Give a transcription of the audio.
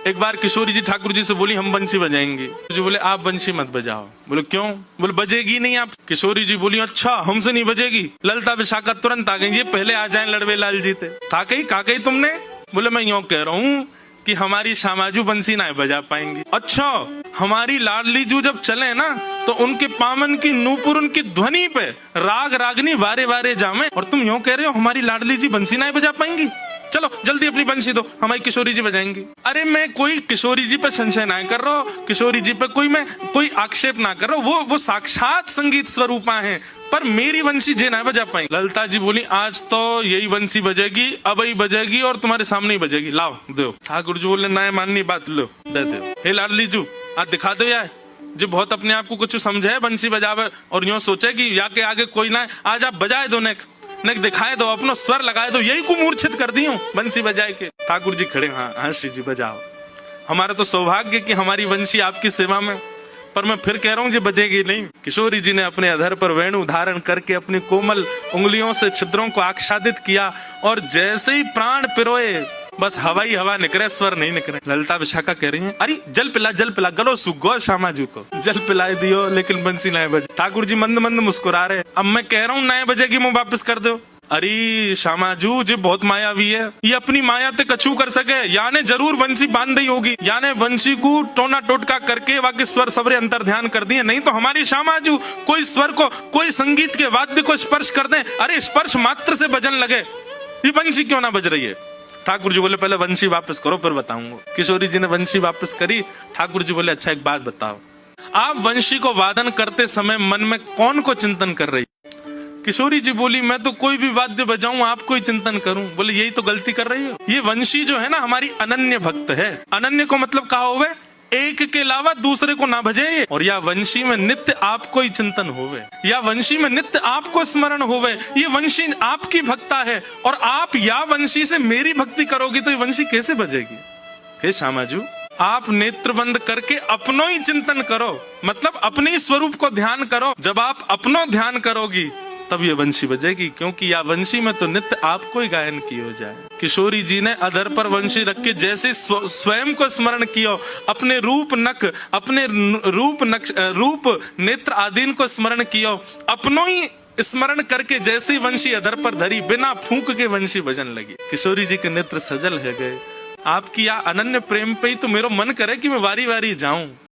एक बार किशोरी जी ठाकुर जी से बोली हम बंसी बजाएंगे। जो बोले आप बंसी मत बजाओ। बोले क्यों? बोले बजेगी नहीं आप। किशोरी जी बोली अच्छा हमसे नहीं बजेगी। ललता विशाखा तुरंत आ गई, ये पहले आ जाए लड़वे लाल जी थे। काकई तुमने? बोले मैं यूं कह रहा हूँ कि हमारी श्यामाजू बंसी ना बजा पाएंगी। अच्छा हमारी लाडली जू जब चले ना तो उनके पामन की नूपुर उनकी ध्वनि पे राग रागनी वारे वारे जामे, और तुम यूं कह रहे हो हमारी लाडली जी बंसी ना बजा पाएंगी। चलो जल्दी अपनी बंसी दो, हमारी किशोरी जी बजाएंगी। अरे मैं कोई किशोरी जी पे संशय ना कर रहा हूँ, किशोरी जी पे कोई आक्षेप ना कर रहा हूँ, वो साक्षात संगीत स्वरूपा है, पर मेरी बंसी जे ना बजा पाएंगी। ललता जी बोली आज तो यही बंसी बजेगी, अब ही बजेगी और तुम्हारे सामने ही बजेगी, लाओ दो। ठाकुर जी बोले ना माननी बात, लो दे दो। हे लाडली जू आज दिखा दो यार, जो बहुत अपने आप को कुछ समझे है बंसी बजावे और यूं सोचे कि या के आगे कोई ना है, आज आप बजाए दो, नेक दिखाए दो, अपना स्वर लगाए दो, यही को मूर्छित कर दी हूँ बंसी बजाए के। ठाकुर जी खड़े, हाँ श्री जी बजाओ, हमारा तो सौभाग्य कि हमारी बंसी आपकी सेवा में, पर मैं फिर कह रहा हूँ जी बजेगी नहीं। किशोरी जी ने अपने अधर पर वेणु धारण करके अपनी कोमल उंगलियों से छिद्रों को आच्छादित किया और जैसे ही प्राण पिरोए बस हवाई हवा निकले, स्वर नहीं निकले। ललता विशाखा कह रही हैं अरे जल पिला गलो सुगो श्यामाजू को जल पिला दियो, लेकिन बंसी नए बजे। ठाकुर जी मंद मंद मुस्कुरा रहे। अब मैं कह रहा हूँ नए बजेगी, मुंह वापस कर दो। अरे श्यामाजू जी बहुत मायावी है, ये अपनी माया ते कछू कर सके, याने जरूर बंसी बांध दी होगी, याने बंसी को टोना टोटका करके बाकी स्वर सबरे अंतर ध्यान कर दिए, नहीं तो हमारी श्यामाजू कोई स्वर को, कोई संगीत के वाद्य को स्पर्श कर दे, अरे स्पर्श मात्र से बजन लगे, ये बंसी क्यों ना बज रही है। ठाकुर जी बोले पहले बंसी वापस करो फिर बताऊंगा। किशोरी जी ने बंसी वापस करी। ठाकुर जी बोले अच्छा एक बात बताओ, आप बंसी को वादन करते समय मन में कौन को चिंतन कर रही? किशोरी जी बोली मैं तो कोई भी वाद्य बजाऊं आपको ही चिंतन करूं। बोले यही तो गलती कर रही हो, ये वंशी जो है ना हमारी अनन्य भक्त है। अनन्य को मतलब कहा होवे एक के अलावा दूसरे को ना भजे, और या वंशी में नित्य आपको ही चिंतन होवे, या वंशी में नित्य आपको स्मरण होवे, ये वंशी आपकी भक्ता है और आप या वंशी से मेरी भक्ति करोगी तो ये वंशी कैसे बजेगी। हे श्यामाजू आप नेत्र बंद करके अपनो ही चिंतन करो, मतलब अपने ही स्वरूप को ध्यान करो। जब आप अपनो ध्यान करोगी तब ये वंशी बजेगी, क्योंकि या वंशी में तो नित्य आपको ही गायन की हो जाए। किशोरी जी ने अधर पर वंशी रख के जैसे स्वयं को स्मरण किया, अपने रूप नक, अपने रूप नेत्र आदि को स्मरण किया, अपनो ही स्मरण करके जैसे ही वंशी अधर पर धरी बिना फूंक के वंशी बजन लगी। किशोरी जी के नेत्र सजल है गए। आपकी या अनन्य प्रेम पे ही तो मेरा मन करे कि मैं वारी वारी जाऊं।